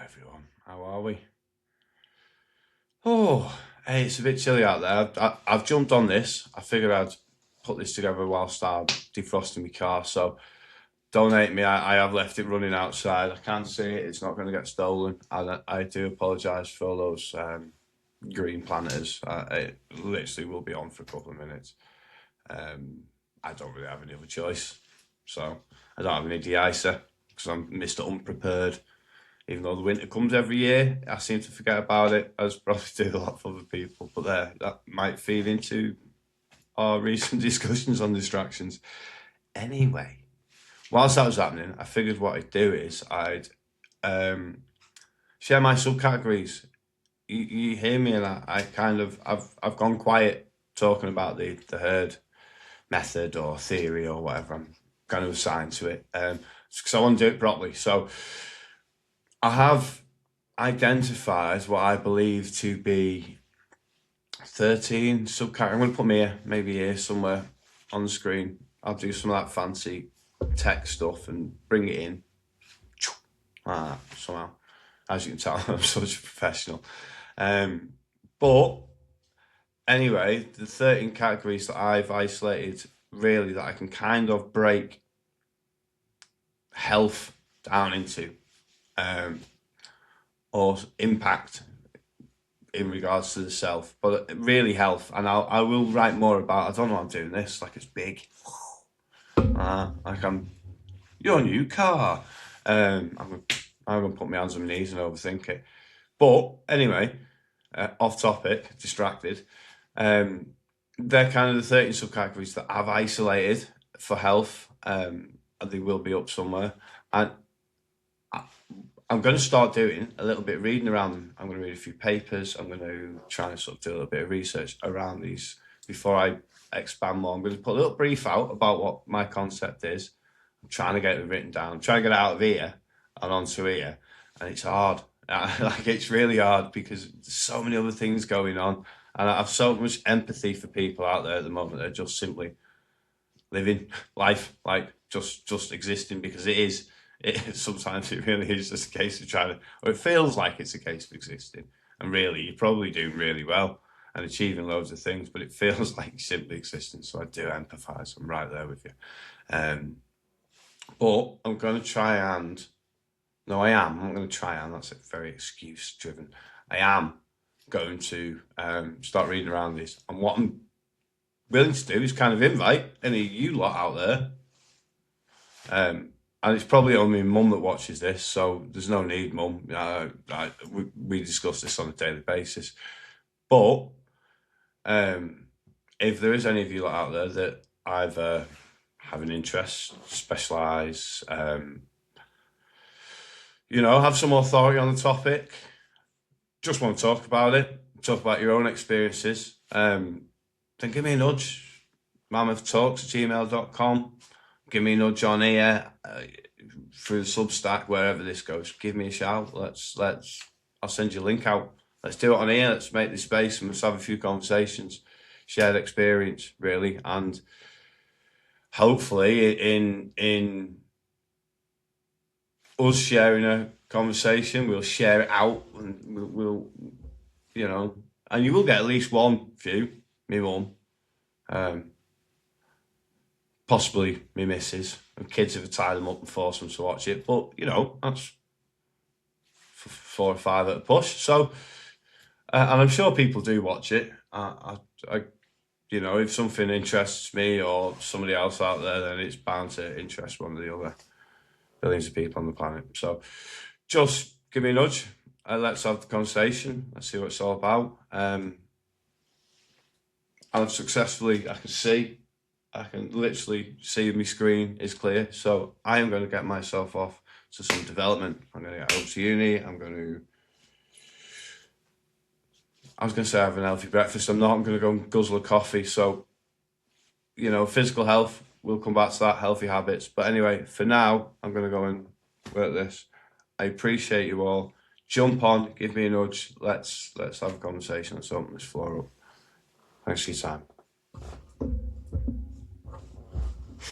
everyone. How are we? Oh, hey, it's a bit chilly out there. I've jumped on this. I figured I'd put this together whilst I'm defrosting my car. So don't hate me. I have left it running outside. I can't see it. It's not going to get stolen. I do apologise for all those green planters. It literally will be on for a couple of minutes. I don't really have any other choice. So I don't have any de-icer because I'm Mr. Unprepared. Even though the winter comes every year, I seem to forget about it, as probably do a lot of other people. But that might feed into our recent discussions on distractions. Anyway, whilst that was happening, I figured what I'd do is I'd share my subcategories. You hear me, and I've gone quiet talking about the herd method or theory or whatever I'm going to assign to it, because I want to do it properly. So I have identified what I believe to be 13 subcategories. I'm going to put them here, maybe here somewhere on the screen. I'll do some of that fancy tech stuff and bring it in. Somehow. As you can tell, I'm such a professional. But anyway, the 13 categories that I've isolated, really, that I can kind of break health down into. Or impact in regards to the self, but really health. And I will write more about. I don't know why I'm doing this. Like it's big. Like I'm your new car. I'm gonna put my hands on my knees and overthink it. But anyway, off topic, distracted. They're kind of the 13 subcategories that I've isolated for health. And they will be up somewhere. And I'm going to start doing a little bit of reading around them. I'm going to read a few papers. I'm going to try and sort of do a little bit of research around these before I expand more. I'm going to put a little brief out about what my concept is. I'm trying to get it written down. I'm trying to get it out of here and onto here. And it's hard. Like it's really hard because there's so many other things going on. And I have so much empathy for people out there at the moment that are just simply living life, like just existing, because it is. Sometimes it really is just a case of trying to, or it feels like it's a case of existing. And really, you're probably doing really well and achieving loads of things, but it feels like simply existing. So I do empathise. I'm right there with you. But I'm going to try and, no, I am. I'm going to try and, that's very excuse driven. I am going to start reading around this. And what I'm willing to do is kind of invite any of you lot out there. And it's probably only mum that watches this, so there's no need, mum. We discuss this on a daily basis. But if there is any of you out there that either have an interest, specialise, have some authority on the topic, just want to talk about it, talk about your own experiences, then give me a nudge. mammothtalks@gmail.com. Give me a nudge on here, through the Substack, wherever this goes. Give me a shout. I'll send you a link out. Let's do it on here. Let's make this space and let's have a few conversations, shared experience, really, and hopefully in us sharing a conversation, we'll share it out, and we'll and you will get at least one view, me mum. Possibly me missus. And kids have tied them up and forced them to watch it. But, that's 4 or 5 at a push. So, and I'm sure people do watch it. If something interests me or somebody else out there, then it's bound to interest one of the other billions of people on the planet. So just give me a nudge. Let's have the conversation. Let's see what it's all about. And I've successfully, I can literally see my screen is clear. So I am going to get myself off to some development. I'm going to get home to uni. I was going to say have an healthy breakfast. I'm not. I'm going to go and guzzle a coffee. So, physical health, we'll come back to that, healthy habits. But anyway, for now, I'm going to go and work this. I appreciate you all. Jump on, give me a nudge. Let's have a conversation. Let's open this floor up. Thanks for your time.